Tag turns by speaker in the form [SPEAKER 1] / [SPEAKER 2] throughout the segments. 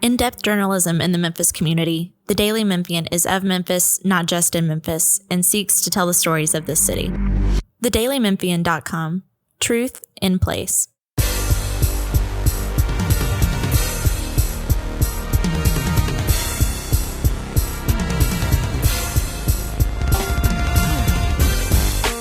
[SPEAKER 1] In-depth journalism in the Memphis community, the Daily Memphian is of Memphis, not just in Memphis, and seeks to tell the stories of this city. TheDailyMemphian.com. Truth in place.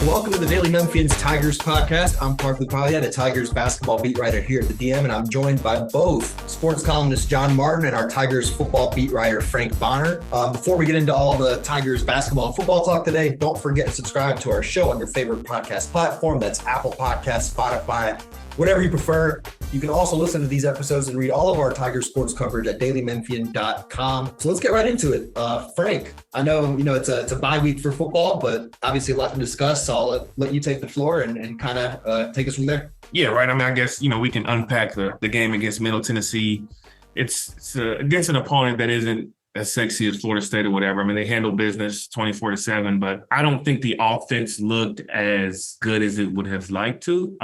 [SPEAKER 2] Welcome to the Daily Memphian's Tigers podcast. I'm Parker Palia, the Tigers basketball beat writer here at the DM, and I'm joined by both sports columnist John Martin and our Tigers football beat writer Frank Bonner. Before we get into all the Tigers basketball and football talk today, don't forget to subscribe to our show on your favorite podcast platform. That's Apple Podcasts, Spotify, whatever you prefer. You can also listen to these episodes and read all of our Tigers sports coverage at dailymemphian.com. So let's get right into it. Frank, I know it's a bye week for football, but obviously a lot to discuss. So I'll let you take the floor and kind of take us from there.
[SPEAKER 3] Yeah, right. I mean, I guess, we can unpack the game against Middle Tennessee. It's against an opponent that isn't as sexy as Florida State or whatever. I mean, they handle business 24-7, but I don't think the offense looked as good as it would have liked to.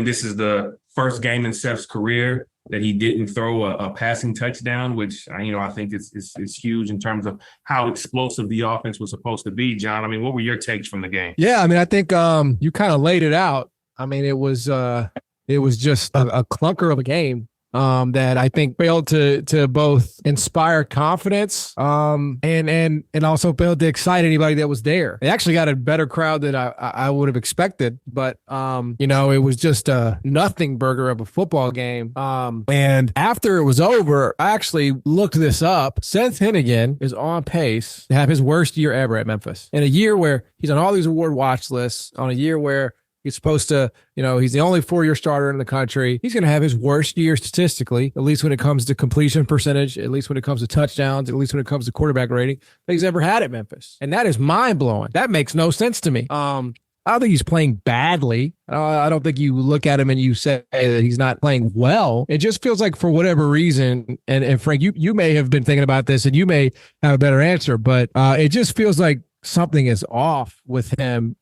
[SPEAKER 3] This is the first game in Seth's career that he didn't throw a passing touchdown, which, I think is huge in terms of how explosive the offense was supposed to be. John, what were your takes from the game?
[SPEAKER 4] Yeah, I think you kind of laid it out. It was just a clunker of a game. That I think failed to both inspire confidence and also failed to excite anybody that was there. They actually got a better crowd than I would have expected, but it was just a nothing burger of a football game. And after it was over, I actually looked this up. Seth Hennigan is on pace to have his worst year ever at Memphis. In a year where he's on all these award watch lists, on a year where he's supposed to, he's the only four-year starter in the country. He's going to have his worst year statistically, at least when it comes to completion percentage, at least when it comes to touchdowns, at least when it comes to quarterback rating that he's ever had at Memphis. And that is mind-blowing. That makes no sense to me. I don't think he's playing badly. I don't think you look at him and you say that he's not playing well. It just feels like for whatever reason, and Frank, you may have been thinking about this and you may have a better answer, but it just feels like something is off with him.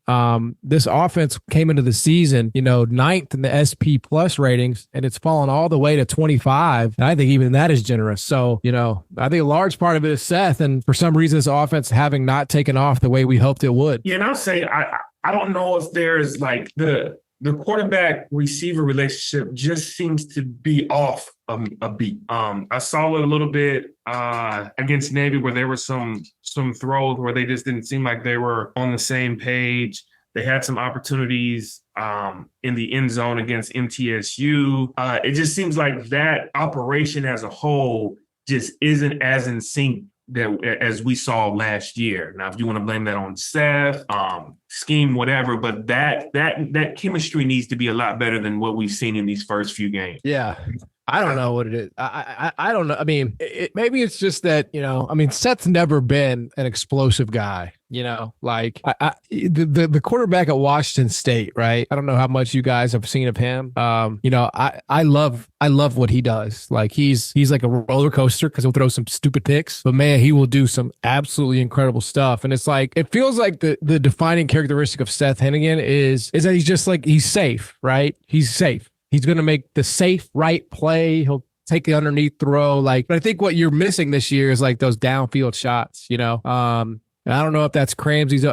[SPEAKER 4] This offense came into the season, ninth in the SP plus ratings, and it's fallen all the way to 25. And I think even that is generous. So, I think a large part of it is Seth, and for some reason, this offense having not taken off the way we hoped it would.
[SPEAKER 3] Yeah, and I'll say I don't know if there's like the quarterback receiver relationship just seems to be off a beat. I saw it a little bit against Navy where there were some throws where they just didn't seem like they were on the same page. They had some opportunities in the end zone against MTSU. It just seems like that operation as a whole just isn't as in sync as we saw last year. Now, if you want to blame that on Seth, scheme, whatever, but that chemistry needs to be a lot better than what we've seen in these first few games.
[SPEAKER 4] Yeah. I don't know what it is. I don't know. Maybe it's just that, Seth's never been an explosive guy, the quarterback at Washington State, right? I don't know how much you guys have seen of him. I love what he does. Like he's like a roller coaster because he'll throw some stupid picks, but man, he will do some absolutely incredible stuff. And it's like, it feels like the defining characteristic of Seth Hennigan is that he's just like, he's safe, right? He's safe. He's going to make the safe, right play. He'll take the underneath throw. But I think what you're missing this year is like those downfield shots, and I don't know if that's Cramsey's,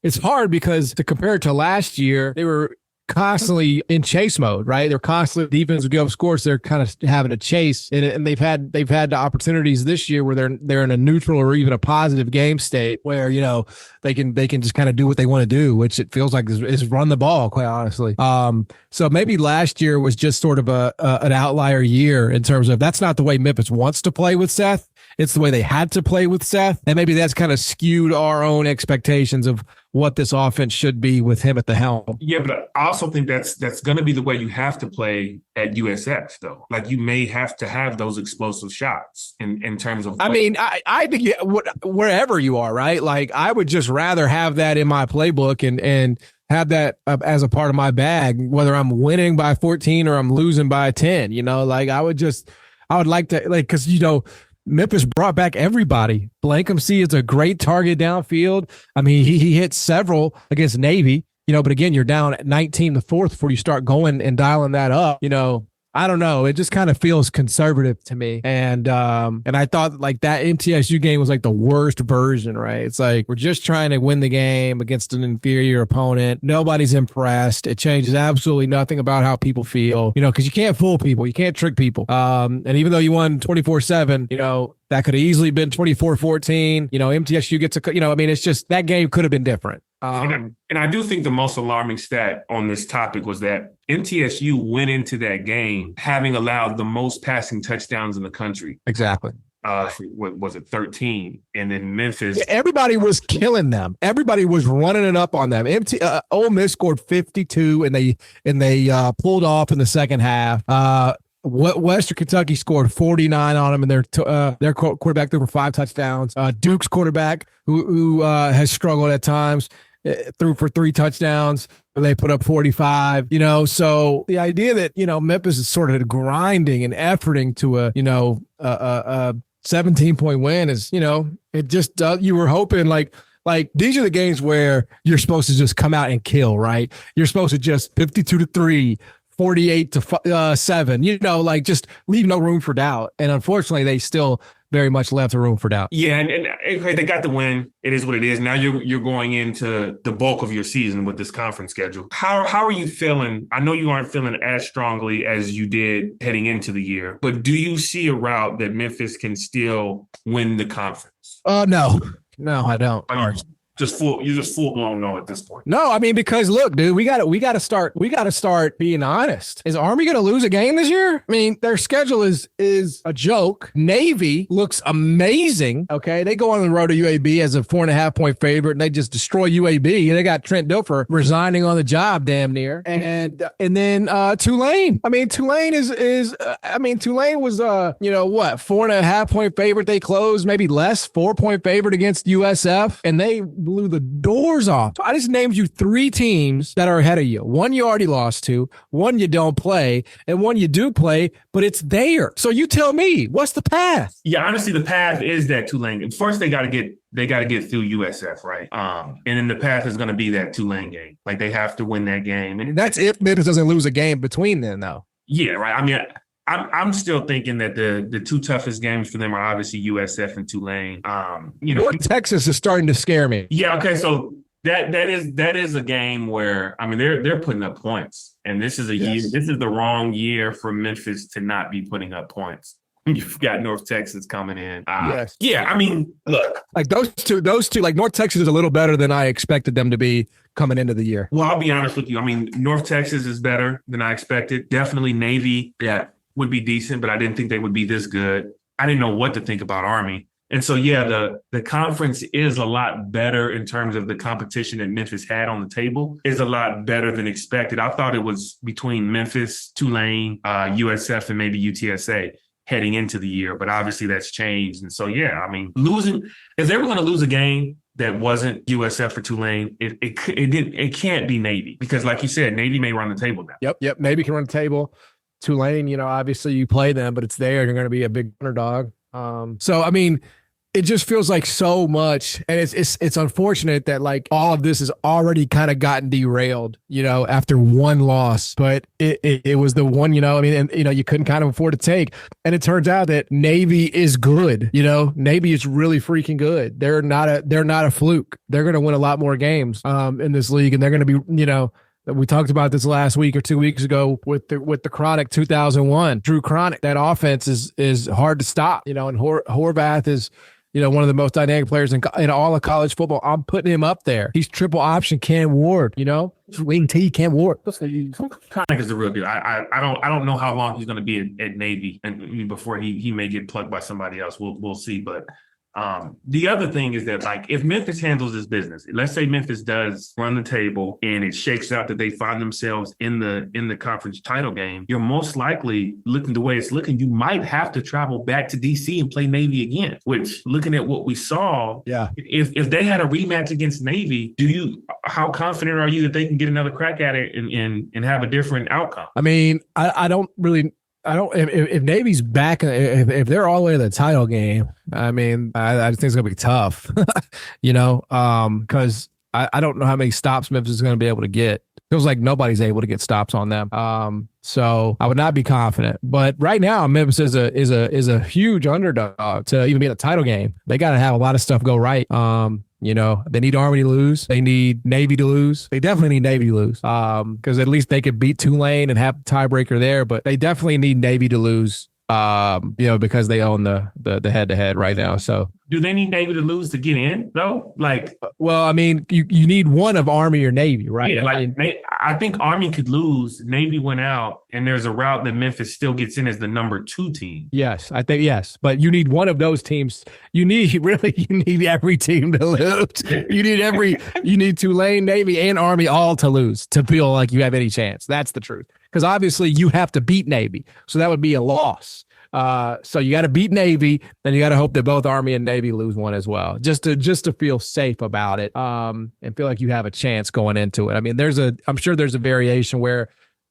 [SPEAKER 4] it's hard because to compare it to last year, they were constantly in chase mode, right? They're constantly, defense would give up scores. They're kind of having to chase, and they've had the opportunities this year where they're in a neutral or even a positive game state where they can just kind of do what they want to do, which it feels like is run the ball, quite honestly. So maybe last year was just sort of an outlier year in terms of that's not the way Memphis wants to play with Seth. It's the way they had to play with Seth, and maybe that's kind of skewed our own expectations of what this offense should be with him at the helm.
[SPEAKER 3] Yeah, but I also think that's going to be the way you have to play at USF, though. Like you may have to have those explosive shots in terms of play.
[SPEAKER 4] I think wherever you are, right? Like I would just rather have that in my playbook and have that as a part of my bag, whether I'm winning by 14 or I'm losing by 10. I would like to, because Memphis brought back everybody. Blankham-C is a great target downfield. He hit several against Navy, but again, you're down at 19 the fourth before you start going and dialing that up. I don't know. It just kind of feels conservative to me. And I thought like that MTSU game was like the worst version, right? It's like we're just trying to win the game against an inferior opponent. Nobody's impressed. It changes absolutely nothing about how people feel, because you can't fool people. You can't trick people. And even though you won 24-7, that could have easily been 24-14. MTSU gets it's just that game could have been different.
[SPEAKER 3] And I do think the most alarming stat on this topic was that MTSU went into that game having allowed the most passing touchdowns in the country.
[SPEAKER 4] Exactly.
[SPEAKER 3] What was it, 13? And then Memphis. Yeah,
[SPEAKER 4] everybody was killing them. Everybody was running it up on them. Ole Miss scored 52, and they pulled off in the second half. Western Kentucky scored 49 on them, and their quarterback threw for 5 touchdowns. Duke's quarterback, who has struggled at times, threw for 3 touchdowns. They put up 45. So the idea that Memphis is sort of grinding and efforting to a 17-point win is it just you were hoping like these are the games where you're supposed to just come out and kill, right? You're supposed to just 52-3. 48-7, just leave no room for doubt. And unfortunately, they still very much left a room for doubt.
[SPEAKER 3] Yeah, and they got the win. It is what it is. Now you're going into the bulk of your season with this conference schedule. How are you feeling? I know you aren't feeling as strongly as you did heading into the year, but do you see a route that Memphis can still win the conference?
[SPEAKER 4] No, I don't.
[SPEAKER 3] You just full blown no at this point.
[SPEAKER 4] No, I mean, because look, dude, we got to start being honest. Is Army going to lose a game this year? I mean, their schedule is a joke. Navy looks amazing. Okay, they go on the road to UAB as a 4.5-point favorite, and they just destroy UAB. And they got Trent Dilfer resigning on the job, damn near. And then Tulane. I mean, Tulane Tulane was 4.5-point favorite. They closed maybe less, 4-point favorite against USF, and they blew the doors off. So I just named you 3 teams that are ahead of you. One you already lost to, one you don't play, and one you do play, but it's there. So you tell me, what's the path?
[SPEAKER 3] Yeah, honestly, the path is that Tulane. First, they got to get through USF, right? And then the path is going to be that Tulane game. Like they have to win that game, and
[SPEAKER 4] that's if Memphis doesn't lose a game between then, though.
[SPEAKER 3] Yeah, right. I mean, I'm still thinking that the 2 toughest games for them are obviously USF and Tulane.
[SPEAKER 4] North Texas is starting to scare me.
[SPEAKER 3] Yeah. Okay. So that is a game where they're putting up points, and this is year. This is the wrong year for Memphis to not be putting up points. You've got North Texas coming in.
[SPEAKER 4] Yes.
[SPEAKER 3] Yeah. I mean, look,
[SPEAKER 4] like those two, like North Texas is a little better than I expected them to be coming into the year.
[SPEAKER 3] Well, I'll be honest with you. I mean, North Texas is better than I expected. Definitely Navy. Yeah. Would be decent, but I didn't think they would be this good. I didn't know what to think about Army. And so, yeah, the conference is a lot better in terms of the competition that Memphis had on the table is a lot better than expected. I thought it was between Memphis, Tulane, USF, and maybe UTSA heading into the year, but obviously that's changed. And so, yeah, I mean, if they were going to lose a game that wasn't USF or Tulane, it can't be Navy because, like you said, Navy may run the table now.
[SPEAKER 4] Yep, Navy can run the table. Tulane, obviously you play them, but it's there. You're going to be a big underdog. So, I mean, it just feels like so much. And it's unfortunate that like all of this has already kind of gotten derailed, after one loss. But it was the one, and you couldn't kind of afford to take. And it turns out that Navy is good. Navy is really freaking good. They're not a fluke. They're going to win a lot more games in this league. And they're going to be, we talked about this last week or 2 weeks ago with the Chronic 2001. Drew Chronic, that offense is hard to stop, and Horvath is, one of the most dynamic players in all of college football. I'm putting him up there. He's triple option Cam Ward, Wing T, Cam Ward.
[SPEAKER 3] Chronic is the real deal. I don't know how long he's going to be at Navy and before he may get plugged by somebody else. We'll see, but the other thing is that, like, if Memphis handles this business, let's say Memphis does run the table and it shakes out that they find themselves in the conference title game, you're most likely, looking the way it's looking, you might have to travel back to DC and play Navy again, which, looking at what we saw, if they had a rematch against Navy, how confident are you that they can get another crack at it and have a different outcome?
[SPEAKER 4] I mean, if Navy's back, if they're all the way to the title game, I mean, I just think it's gonna be tough, because I don't know how many stops Memphis is going to be able to get. Feels like nobody's able to get stops on them. So I would not be confident. But right now, Memphis is a huge underdog to even be in a title game. They got to have a lot of stuff go right. They need Army to lose. They need Navy to lose. They definitely need Navy to lose. Because at least they could beat Tulane and have the tiebreaker there. But they definitely need Navy to lose. Because they own the head-to-head right now. So
[SPEAKER 3] do they need Navy to lose to get in though?
[SPEAKER 4] Well, I mean, you need one of Army or Navy, right?
[SPEAKER 3] Yeah, I think Army could lose. Navy went out, and there's a route that Memphis still gets in as the number 2 team.
[SPEAKER 4] Yes, I think yes, but you need one of those teams. You need every team to lose. You need Tulane, Navy, and Army all to lose to feel like you have any chance. That's the truth. Because obviously you have to beat Navy, so that would be a loss. So you got to beat Navy, and you got to hope that both Army and Navy lose one as well, just to feel safe about it, and feel like you have a chance going into it. I mean, I'm sure there's a variation where,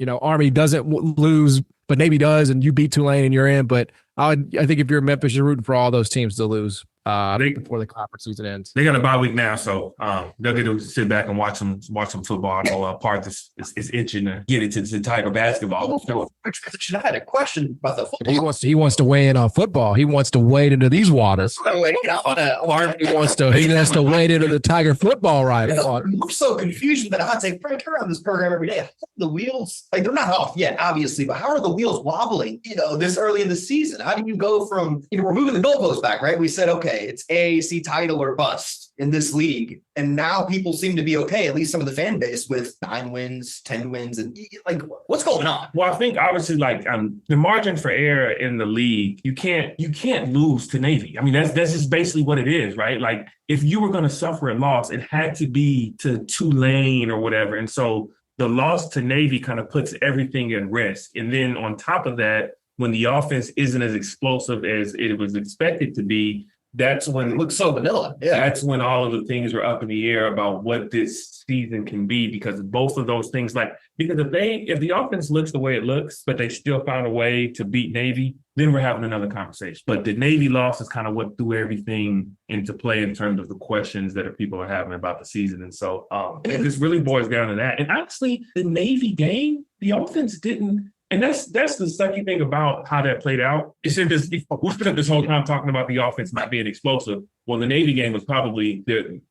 [SPEAKER 4] Army doesn't lose, but Navy does, and you beat Tulane and you're in. But I think if you're Memphis, you're rooting for all those teams to lose before the conference season ends.
[SPEAKER 3] They got a bye week now, so they'll get to sit back and watch some football. I know part is itching to get into the Tiger basketball.
[SPEAKER 2] I had a question about the football.
[SPEAKER 4] He wants to weigh in on football. He wants to wade into these waters. He wants to wade into the Tiger football ride.
[SPEAKER 2] I'm so confused with that hot take. Frank, around this program every day. The wheels, they're not off yet, obviously, but how are the wheels wobbling, this early in the season? How do you go from, we're moving the goalposts back, right? We said, okay, it's AAC title or bust in this league. And now people seem to be okay, at least some of the fan base, with 9 wins, 10 wins. And what's going on?
[SPEAKER 3] Well, I think obviously the margin for error in the league, you can't lose to Navy. I mean, that's just basically what it is, right? Like if you were going to suffer a loss, it had to be to Tulane or whatever. And so the loss to Navy kind of puts everything at risk. And then on top of that, when the offense isn't as explosive as it was expected to be, that's when
[SPEAKER 2] it looks so vanilla. Yeah.
[SPEAKER 3] That's when all of the things are up in the air about what this season can be, because both of those things, because if the offense looks the way it looks, but they still found a way to beat Navy, then we're having another conversation. But the Navy loss is kind of what threw everything into play in terms of the questions that people are having about the season. And so this really boils down to that. And honestly, the Navy game, the offense didn't. And that's the sucky thing about how that played out. It's in this, we spent this whole time talking about the offense not being explosive. Well, the Navy game was probably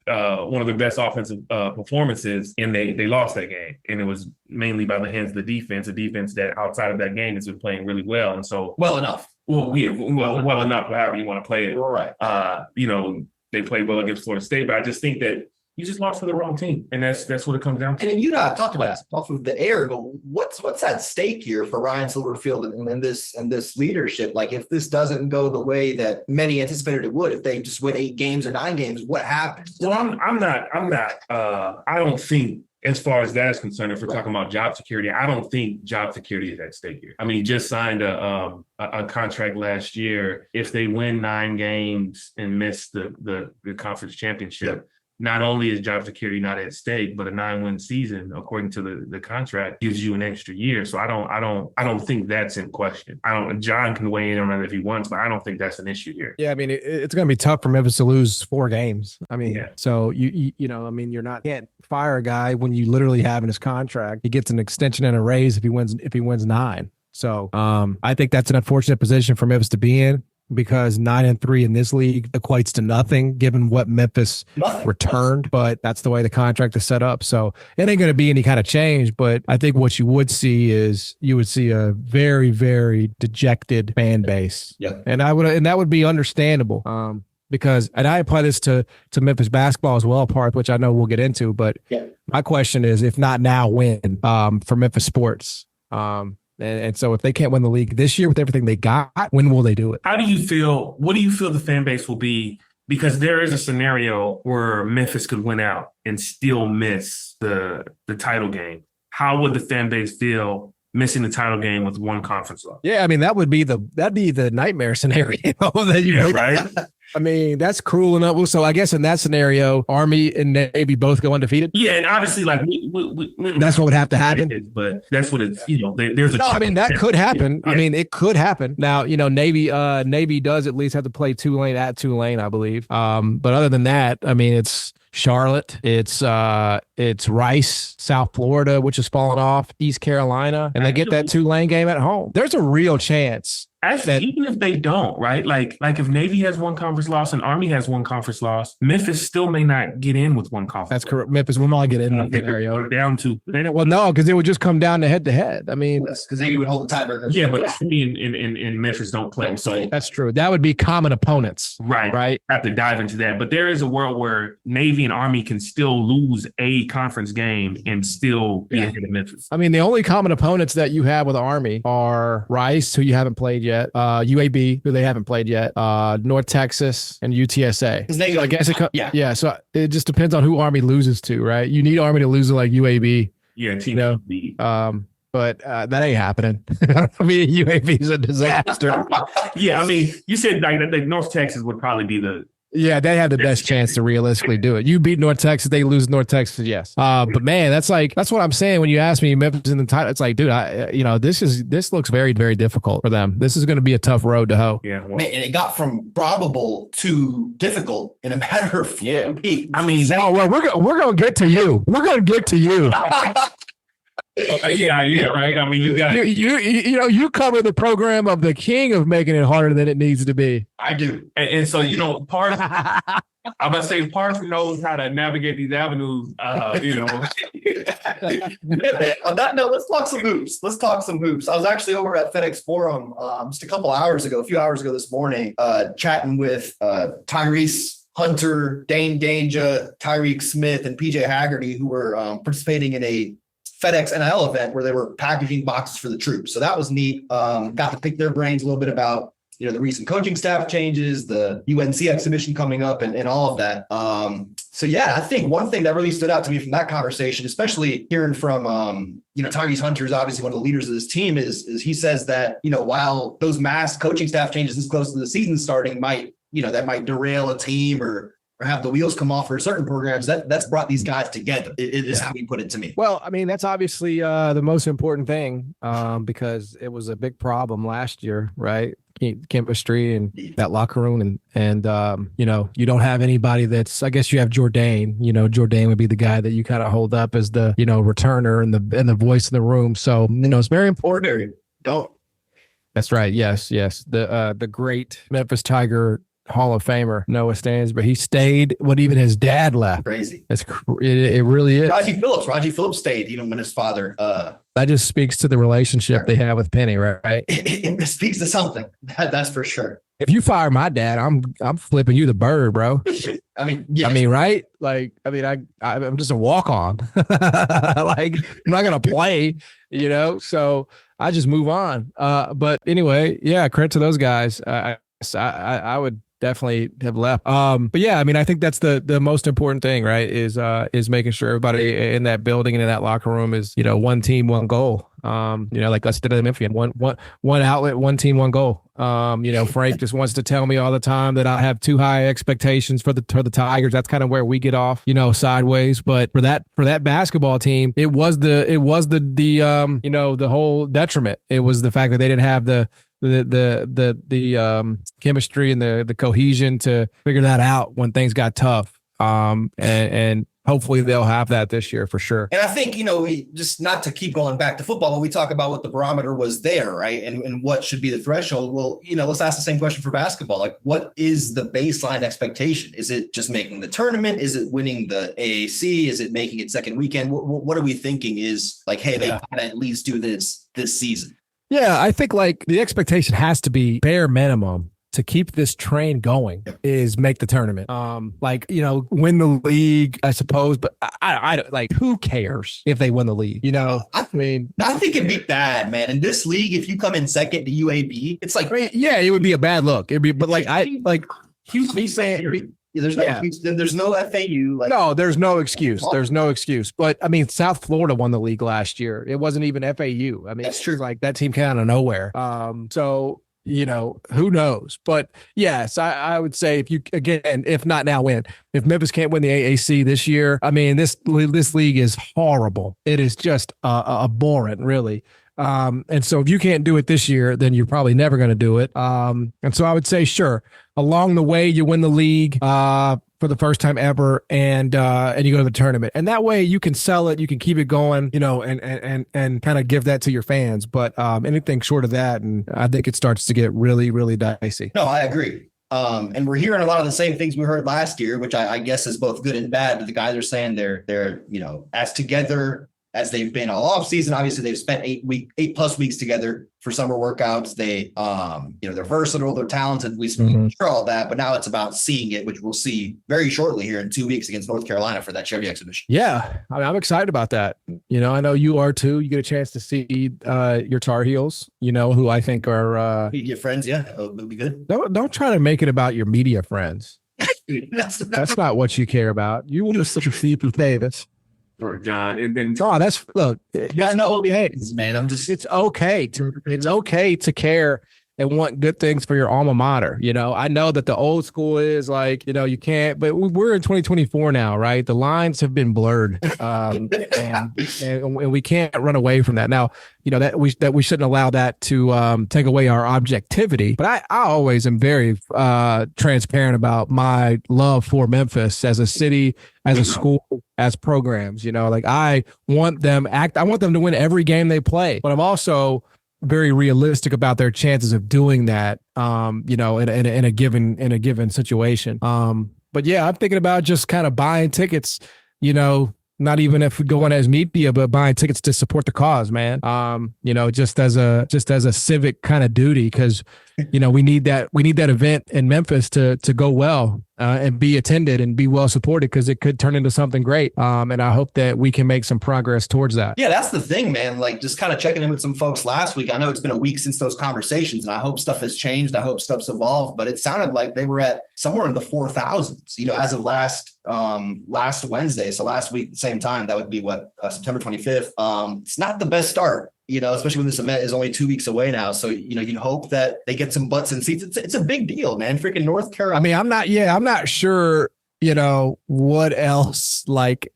[SPEAKER 3] one of their best offensive performances, and they lost that game. And it was mainly by the hands of the defense, a defense that outside of that game has been playing really well. And so
[SPEAKER 2] well enough.
[SPEAKER 3] Well enough, however you want to play it.
[SPEAKER 2] All right.
[SPEAKER 3] They played well against Florida State, but I just think that you just lost to the wrong team, and that's what it comes down to.
[SPEAKER 2] And you and I have talked about that off of the air. But what's at stake here for Ryan Silverfield and this leadership? Like, if this doesn't go the way that many anticipated it would, if they just win 8 games or 9 games, what happens?
[SPEAKER 3] Well, I'm not. I don't think, as far as that is concerned, if we're talking about job security, I don't think job security is at stake here. I mean, he just signed a contract last year. If they win 9 games and miss the conference championship. Yep. Not only is job security not at stake, but a 9-win season, according to the contract, gives you an extra year. So I don't think that's in question. John can weigh in on it if he wants, but I don't think that's an issue here.
[SPEAKER 4] Yeah, I mean, it's going to be tough for Memphis to lose 4 games. I mean, So you can't fire a guy when you literally have in his contract. He gets an extension and a raise if he wins 9. So I think that's an unfortunate position for Memphis to be in, because 9-3 in this league equates to nothing given what Memphis returned, but that's the way the contract is set up. So it ain't going to be any kind of change, but I think what you would see is a very, very dejected fan base.
[SPEAKER 2] Yeah.
[SPEAKER 4] And that would be understandable. Because, and I apply this to Memphis basketball as well, Parth, which I know we'll get into, but my question is, if not now, when, for Memphis sports? And so if they can't win the league this year with everything they got, when will they do it?
[SPEAKER 3] What do you feel the fan base will be? Because there is a scenario where Memphis could win out and still miss the title game. How would the fan base feel missing the title game with 1 conference loss?
[SPEAKER 4] Yeah, I mean, that'd be the nightmare scenario that right? I mean, that's cruel enough. So I guess in that scenario, Army and Navy both go undefeated.
[SPEAKER 3] Yeah, and obviously,
[SPEAKER 4] that's what would have to happen.
[SPEAKER 3] But that's what it's. There's a.
[SPEAKER 4] No, I mean that could happen. Yeah. I mean, it could happen. Now, Navy does at least have to play Tulane at Tulane, I believe. But other than that, I mean, it's Charlotte. It's Rice, South Florida, which is falling off, East Carolina, and they get that Tulane game at home. There's a real chance.
[SPEAKER 3] Actually, even if they don't, right? Like if Navy has one conference loss and Army has one conference loss, Memphis still may not get in with one conference.
[SPEAKER 4] That's correct. Memphis will not get in that scenario.
[SPEAKER 3] Down to.
[SPEAKER 4] Well, no, because it would just come down to head-to-head. I mean,
[SPEAKER 2] because they would hold the tiebreaker.
[SPEAKER 3] Yeah, but Army and Memphis don't play, so
[SPEAKER 4] that's true. That would be common opponents,
[SPEAKER 3] right? I have to dive into that, but there is a world where Navy and Army can still lose a conference game and still be ahead of Memphis.
[SPEAKER 4] I mean, the only common opponents that you have with Army are Rice, who you haven't played yet, UAB, who they haven't played yet, North Texas, and UTSA. So I guess yeah. So it just depends on who Army loses to, right? You need Army to lose to like UAB.
[SPEAKER 3] Yeah, team.
[SPEAKER 4] But that ain't happening. I mean, UAB is a disaster.
[SPEAKER 3] Yeah, I mean, you said like North Texas would probably be the.
[SPEAKER 4] Yeah, they have the best chance to realistically do it. You beat North Texas, they lose North Texas, yes. But man, that's what I'm saying when you ask me Memphis in the title. It's like, dude, this looks very, very difficult for them. This is going to be a tough road to hoe.
[SPEAKER 3] Yeah,
[SPEAKER 2] man, and it got from probable to difficult in a matter of weeks.
[SPEAKER 3] I mean,
[SPEAKER 4] we're gonna get to you. We're gonna get to you.
[SPEAKER 3] Yeah, right. I mean,
[SPEAKER 4] you cover the program of the king of making it harder than it needs to be.
[SPEAKER 3] I do, and so part knows how to navigate these avenues.
[SPEAKER 2] On that note, let's talk some hoops. I was actually over at FedEx Forum just a few hours ago this morning, chatting with Tyrese Hunter, Dane Danger, Tyreek Smith, and PJ Haggerty, who were participating in a FedEx NIL event where they were packaging boxes for the troops. So that was neat. Got to pick their brains a little bit about, the recent coaching staff changes, the UNC exhibition coming up and all of that. So yeah, I think one thing that really stood out to me from that conversation, especially hearing from, Tyrese Hunter is obviously one of the leaders of this team is he says that, while those mass coaching staff changes this close to the season starting might derail a team or have the wheels come off for certain programs, that's brought these guys together. It is how he put it to me.
[SPEAKER 4] Well, I mean, that's obviously the most important thing because it was a big problem last year, right? Chemistry and that locker room and you don't have anybody that's, I guess you have Jourdain. Jourdain would be the guy that you kind of hold up as the, returner and the voice in the room. So, it's very important. That's right. Yes. The great Memphis Tiger Hall of Famer Noah Stansbury. He stayed when even his dad left.
[SPEAKER 2] Crazy.
[SPEAKER 4] It really is.
[SPEAKER 2] Raji Phillips stayed, when his father.
[SPEAKER 4] That just speaks to the relationship they have with Penny, right?
[SPEAKER 2] It speaks to something. That's for sure.
[SPEAKER 4] If you fire my dad, I'm flipping you the bird, bro.
[SPEAKER 2] I mean, yes.
[SPEAKER 4] I mean, right? Like, I mean, I'm just a walk on. Like, I'm not gonna play, So I just move on. But anyway, yeah, credit to those guys. I would definitely have left. But yeah, I mean, I think that's the most important thing, right? Is making sure everybody in that building and in that locker room is, one team, one goal. Like us did at Memphian, one outlet, one team, one goal. Frank just wants to tell me all the time that I have too high expectations for the Tigers. That's kind of where we get off, sideways. But for that basketball team, it was the whole detriment. It was the fact that they didn't have the chemistry and the cohesion to figure that out when things got tough. And hopefully they'll have that this year for sure.
[SPEAKER 2] And I think, just not to keep going back to football, but we talk about what the barometer was there, right? And what should be the threshold. Well, let's ask the same question for basketball. Like, what is the baseline expectation? Is it just making the tournament? Is it winning the AAC? Is it making it second weekend? What are we thinking is like, hey, they gotta at least do this season?
[SPEAKER 4] Yeah, I think like the expectation has to be bare minimum to keep this train going is make the tournament. Win the league, I suppose, but I don't like, who cares if they win the league? I
[SPEAKER 2] think it'd be bad, man. In this league, if you come in second to UAB, it's like,
[SPEAKER 4] it would be a bad look. It'd be, but he's saying.
[SPEAKER 2] There's no FAU.
[SPEAKER 4] No, there's no excuse. There's no excuse. But I mean, South Florida won the league last year. It wasn't even FAU. I mean,
[SPEAKER 2] that's true.
[SPEAKER 4] Like that team came out of nowhere. So who knows? But yes, I would say if not now, when? If Memphis can't win the AAC this year, I mean, this league is horrible. It is just abhorrent, really. And so if you can't do it this year, then you're probably never going to do it. And so I would say, sure, along the way, you win the league, for the first time ever, and you go to the tournament, and that way you can sell it, you can keep it going, and kind of give that to your fans. But anything short of that, and I think it starts to get really, really dicey.
[SPEAKER 5] No, I agree. And we're hearing a lot of the same things we heard last year, which I guess is both good and bad. But the guys are saying they're as together as they've been all off season. Obviously, they've spent 8+ weeks together for summer workouts. They, they're versatile, they're talented. We sure all that, but now it's about seeing it, which we'll see very shortly here in 2 weeks against North Carolina for that Chevy exhibition.
[SPEAKER 4] Yeah, I'm excited about that. I know you are too. You get a chance to see your Tar Heels, who I think are
[SPEAKER 5] media friends. Yeah, it'll be good.
[SPEAKER 4] Don't try to make it about your media friends. That's not what you care about. You want to such a Steve Davis.
[SPEAKER 3] Or John, and then
[SPEAKER 4] look, you gotta know what behaves,
[SPEAKER 5] man.
[SPEAKER 4] It's okay to care and want good things for your alma mater. I know that the old school is like, you can't, but we're in 2024 now, right? The lines have been blurred, and we can't run away from that. Now, that we shouldn't allow that to take away our objectivity. But I always am very transparent about my love for Memphis as a city, as a school, as programs. I want them to win every game they play, but I'm also very realistic about their chances of doing that, in a given situation. But yeah, I'm thinking about just kind of buying tickets, not even if we go on as media, but buying tickets to support the cause, man. Just as a civic kind of duty, because we need that event in Memphis to go well and be attended and be well supported, because it could turn into something great. And I hope that we can make some progress towards that.
[SPEAKER 5] Yeah, that's the thing, man. Like, just kind of checking in with some folks last week. I know it's been a week since those conversations, and I hope stuff has changed. I hope stuff's evolved, but it sounded like they were at somewhere in the 4,000s, as of last Wednesday. So last week, at the same time, that would be September 25th. It's not the best start, especially when this event is only 2 weeks away now. So, you'd hope that they get some butts in seats. It's a big deal, man. Freaking North Carolina.
[SPEAKER 4] I mean, I'm not sure, what else, like,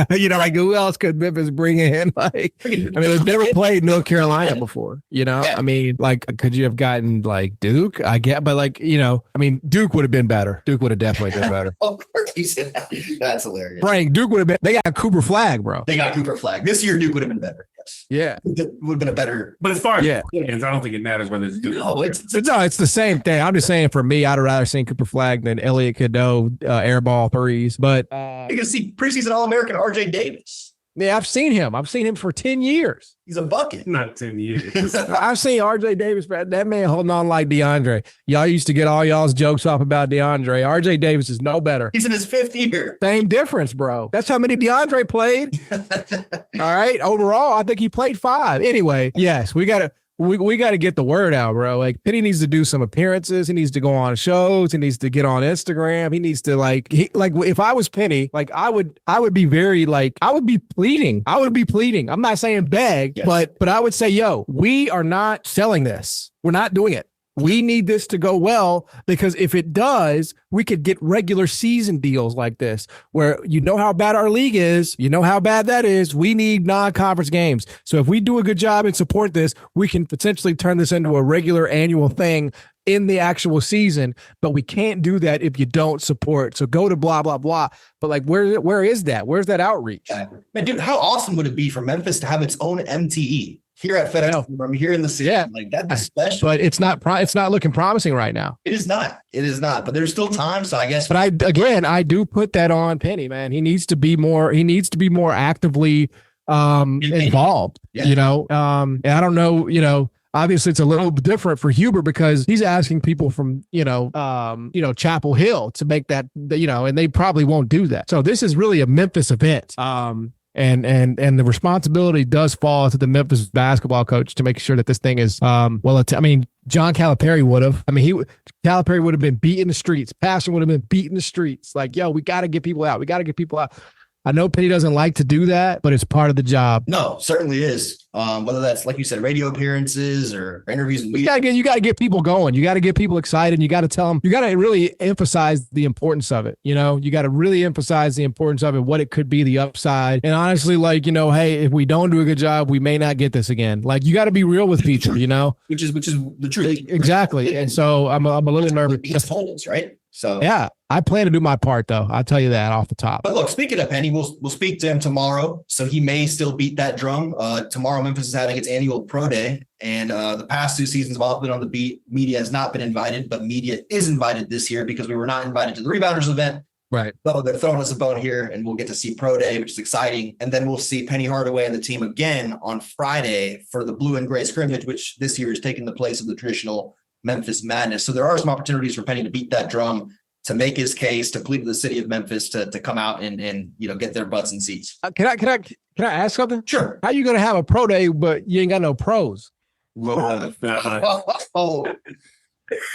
[SPEAKER 4] like who else could Memphis bring in? Like, they've never played North Carolina before, Yeah. I mean, like, could you have gotten like Duke? I get, but like, Duke would have been better. Duke would have definitely been better.
[SPEAKER 5] Oh, you said that. That's hilarious.
[SPEAKER 4] Frank, Duke would have been, they got Cooper Flag, bro.
[SPEAKER 5] They got Cooper Flag. This year, Duke would have been better. Yes.
[SPEAKER 4] Yeah.
[SPEAKER 5] It would have been a better.
[SPEAKER 3] But as far as fans, I don't think it matters whether it's Duke.
[SPEAKER 5] No,
[SPEAKER 4] it's the same thing. I'm just saying, for me, I'd rather seen Cooper Flag than Elliott Cadeau airball threes. But
[SPEAKER 5] you can see preseason All-American RJ Davis.
[SPEAKER 4] Yeah, I've seen him. For 10 years.
[SPEAKER 5] He's a bucket.
[SPEAKER 3] Not 10 years.
[SPEAKER 4] I've seen RJ Davis, that man holding on like DeAndre. Y'all used to get all y'all's jokes off about DeAndre. RJ Davis is no better.
[SPEAKER 5] He's in his 5th year.
[SPEAKER 4] Same difference, bro. That's how many DeAndre played. All right. Overall, I think he played 5. Anyway, yes, we got to get the word out, bro. Like, Penny needs to do some appearances. He needs to go on shows. He needs to get on Instagram. He needs to if I was Penny, like I would be very I would be pleading. I'm not saying beg, yes. but I would say, yo, we are not selling this. We're not doing it. We need this to go well, because if it does, we could get regular season deals like this, where how bad our league is, how bad that is. We need non-conference games. So if we do a good job and support this, we can potentially turn this into a regular annual thing in the actual season, but we can't do that if you don't support. So go to blah, blah, blah. But like, where is that? Where's that outreach?
[SPEAKER 5] Man, dude, how awesome would it be for Memphis to have its own MTE? Here at FedEx, I'm here in the city.
[SPEAKER 4] Yeah,
[SPEAKER 5] like that's special.
[SPEAKER 4] But it's not looking promising right now.
[SPEAKER 5] It is not. But there's still time. So I guess.
[SPEAKER 4] But I do put that on Penny, man. He needs to be more actively involved. Yeah. And I don't know. Obviously, it's a little different for Hubert, because he's asking people from Chapel Hill to make that, and they probably won't do that. So this is really a Memphis event. And the responsibility does fall to the Memphis basketball coach to make sure that this thing is John Calipari would have. Calipari would have been beating the streets. Pastor would have been beating the streets. Like, yo, we got to get people out. I know Penny doesn't like to do that, but it's part of the job.
[SPEAKER 5] No, certainly is. whether that's, like you said, radio appearances or interviews.
[SPEAKER 4] You gotta get people going. You gotta get people excited. You gotta tell them. You gotta really emphasize the importance of it. You know, you gotta really emphasize the importance of it, what it could be, the upside, and honestly, like, you know, hey, if we don't do a good job, we may not get this again. Like, you got to be real with people. You know,
[SPEAKER 5] which is the truth.
[SPEAKER 4] Exactly. And so I'm a little nervous.
[SPEAKER 5] Right. So
[SPEAKER 4] yeah, I plan to do my part, though. I'll tell you that off the top.
[SPEAKER 5] But look, speaking of Penny, we'll speak to him tomorrow, so he may still beat that drum. Tomorrow, Memphis is having its annual pro day, and the past 2 seasons have all been on the beat. Media has not been invited, but media is invited this year because we were not invited to the Rebounders event.
[SPEAKER 4] Right.
[SPEAKER 5] So they're throwing us a bone here, and we'll get to see pro day, which is exciting. And then we'll see Penny Hardaway and the team again on Friday for the blue and gray scrimmage, which this year is taking the place of the traditional Memphis Madness. So there are some opportunities for Penny to beat that drum, to make his case, to plead with the city of Memphis to come out and you know, get their butts in seats.
[SPEAKER 4] Can I ask something?
[SPEAKER 5] Sure.
[SPEAKER 4] How you gonna have a pro day but you ain't got no pros?
[SPEAKER 5] Oh,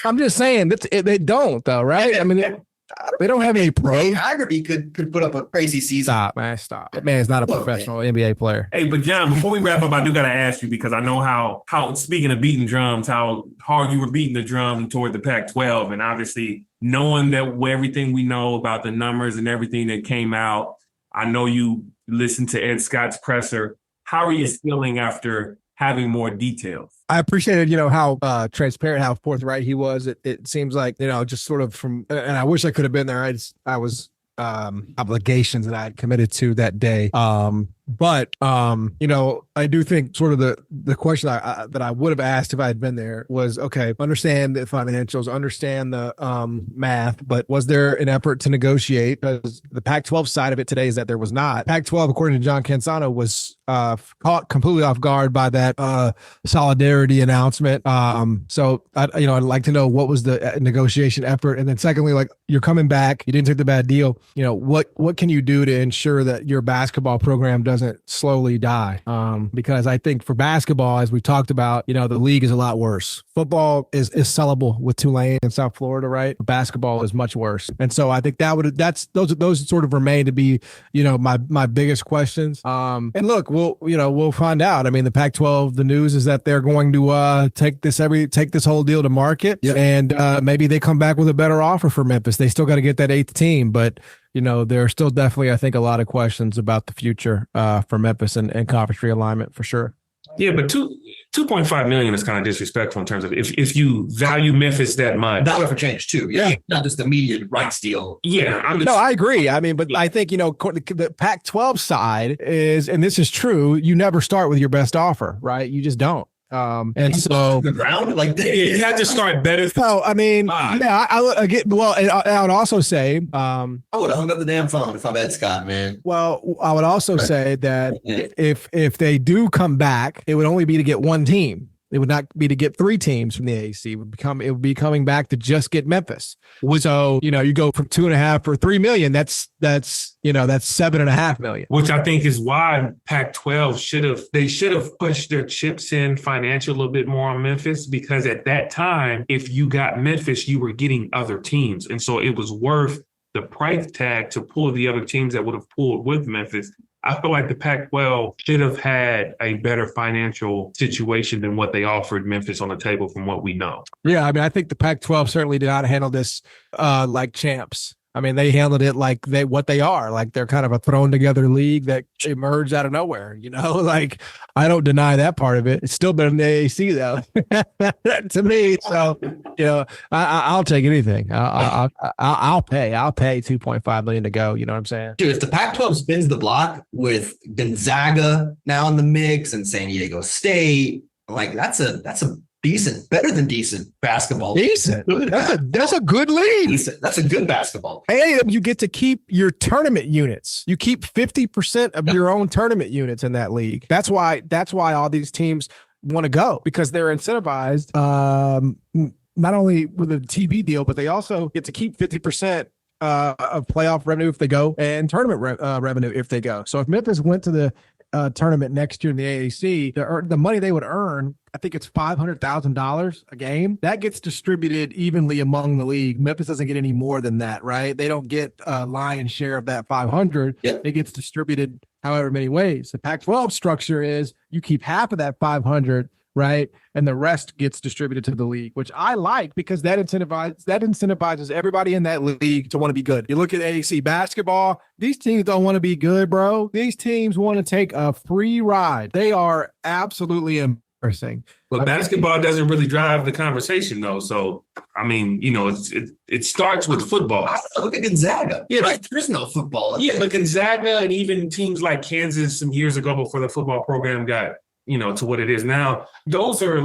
[SPEAKER 4] I'm just saying that they don't though, right? I mean, they don't have any pros.
[SPEAKER 5] Haggerty could put up a crazy season.
[SPEAKER 4] Stop. That man's not a professional NBA player.
[SPEAKER 3] Hey, but John, before we wrap up, I do got to ask you, because I know how speaking of beating drums, how hard you were beating the drum toward the Pac-12. And obviously knowing that everything we know about the numbers and everything that came out, I know you listened to Ed Scott's presser. How are you feeling after having more details?
[SPEAKER 4] I appreciated, you know, how transparent, how forthright he was. It seems like, you know, just sort of from, and I wish I could have been there. I was obligations that I had committed to that day. But you know, I do think sort of the question that I would have asked if I had been there was, okay, understand the financials, understand the math, but was there an effort to negotiate? Because the Pac-12 side of it today is that there was not. Pac-12, according to John Cansano, was caught completely off guard by that solidarity announcement. So I'd like to know, what was the negotiation effort? And then secondly, like, you're coming back, you didn't take the bad deal. You know, what can you do to ensure that your basketball program doesn't slowly die? Because I think for basketball, as we talked about, you know, the league is a lot worse. Football is sellable with Tulane in South Florida, right? Basketball is much worse. And so I think those sort of remain to be, you know, my biggest questions. And look, we'll find out. I mean, the Pac-12, the news is that they're going to take this whole deal to market. Yep. And maybe they come back with a better offer for Memphis. They still got to get that 8th team, but you know, there are still definitely, I think, a lot of questions about the future for Memphis and conference realignment for sure.
[SPEAKER 3] Yeah, but $2.5 million is kind of disrespectful in terms of if you value Memphis that much.
[SPEAKER 5] That would have changed too. Yeah, not just the immediate rights deal.
[SPEAKER 3] Yeah,
[SPEAKER 4] I agree. I mean, but I think, you know, the Pac-12 side is, and this is true, you never start with your best offer, right? You just don't. And so
[SPEAKER 5] the ground, like,
[SPEAKER 3] it had to start better.
[SPEAKER 4] So I mean, yeah, I get, well, and I would also say,
[SPEAKER 5] I would have hung up the damn phone if I'm Ed Scott, man.
[SPEAKER 4] Well, I would also say that if they do come back, it would only be to get one team. It would not be to get 3 teams from the AAC. It would be coming back to just get Memphis. So, you know, you go from 2.5 for $3 million. That's $7.5 million.
[SPEAKER 3] Which I think is why Pac-12 should have pushed their chips in financially a little bit more on Memphis, because at that time, if you got Memphis, you were getting other teams. And so it was worth the price tag to pull the other teams that would have pulled with Memphis. I feel like the Pac-12 should have had a better financial situation than what they offered Memphis on the table from what we know.
[SPEAKER 4] Yeah, I mean, I think the Pac-12 certainly did not handle this like champs. I mean, they handled it like what they are. Like, they're kind of a thrown together league that emerged out of nowhere, you know? Like, I don't deny that part of it. It's still better than the AAC though, to me. So, you know, I'll take anything. I'll pay $2.5 million to go. You know what I'm saying?
[SPEAKER 5] Dude, if the Pac-12 spins the block with Gonzaga now in the mix and San Diego State, like, that's a decent, better than decent basketball.
[SPEAKER 4] Decent. That's a good league.
[SPEAKER 5] Decent. That's a good basketball.
[SPEAKER 4] And you get to keep your tournament units. You keep 50% of your own tournament units in that league. That's why all these teams want to go, because they're incentivized not only with a TV deal, but they also get to keep 50% of playoff revenue if they go, and tournament revenue if they go. So if Memphis went to the tournament next year in the AAC, the money they would earn, I think it's $500,000 a game. That gets distributed evenly among the league. Memphis doesn't get any more than that, right? They don't get a lion's share of that 500.
[SPEAKER 5] Yep.
[SPEAKER 4] It gets distributed however many ways. The Pac-12 structure is you keep half of that 500, right? And the rest gets distributed to the league, which I like because that incentivizes everybody in that league to want to be good. You look at AAC basketball, these teams don't want to be good, bro. These teams want to take a free ride. They are absolutely embarrassing.
[SPEAKER 3] But basketball doesn't really drive the conversation, though. So, I mean, it starts with football.
[SPEAKER 5] Look at Gonzaga. Yeah, right. There's no football.
[SPEAKER 3] Yeah, but Gonzaga and even teams like Kansas some years ago before the football program got to what it is now. Those are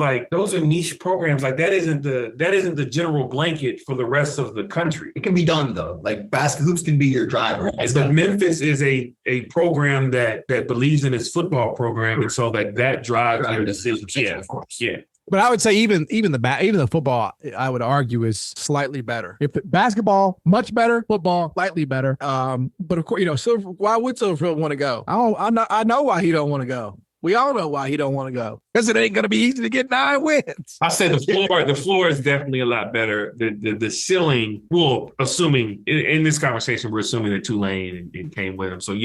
[SPEAKER 3] niche programs. Like that isn't the general blanket for the rest of the country.
[SPEAKER 5] It can be done though. Like basket hoops can be your driver.
[SPEAKER 3] But Memphis is a program that believes in its football program, and so that drives their decisions. Yeah, of course. Yeah.
[SPEAKER 4] But I would say even the football, I would argue, is slightly better. If basketball, much better, football, slightly better. But of course, why would Silverfield want to go? I know why he don't want to go. We all know why he don't want to go. Because it ain't going to be easy to get 9 wins.
[SPEAKER 3] I said the floor is definitely a lot better. The ceiling, well, assuming in this conversation, we're assuming that Tulane and came with him. So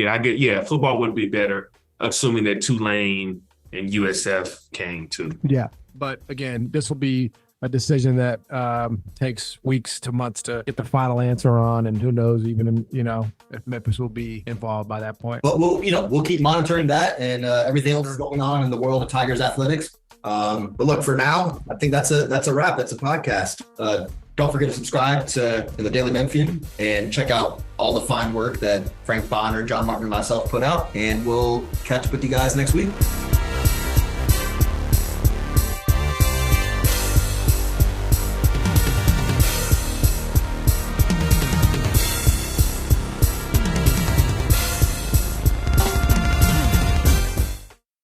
[SPEAKER 3] football would be better, assuming that Tulane and USF came too.
[SPEAKER 4] Yeah. But again, this will be a decision that takes weeks to months to get the final answer on, and who knows even if Memphis will be involved by that point.
[SPEAKER 5] But we'll keep monitoring that and everything else is going on in the world of Tigers athletics. But look, for now, I think that's a wrap. That's a podcast. Don't forget to subscribe to the Daily Memphian and check out all the fine work that Frank Bonner, John Martin, and myself put out. And we'll catch up with you guys next week.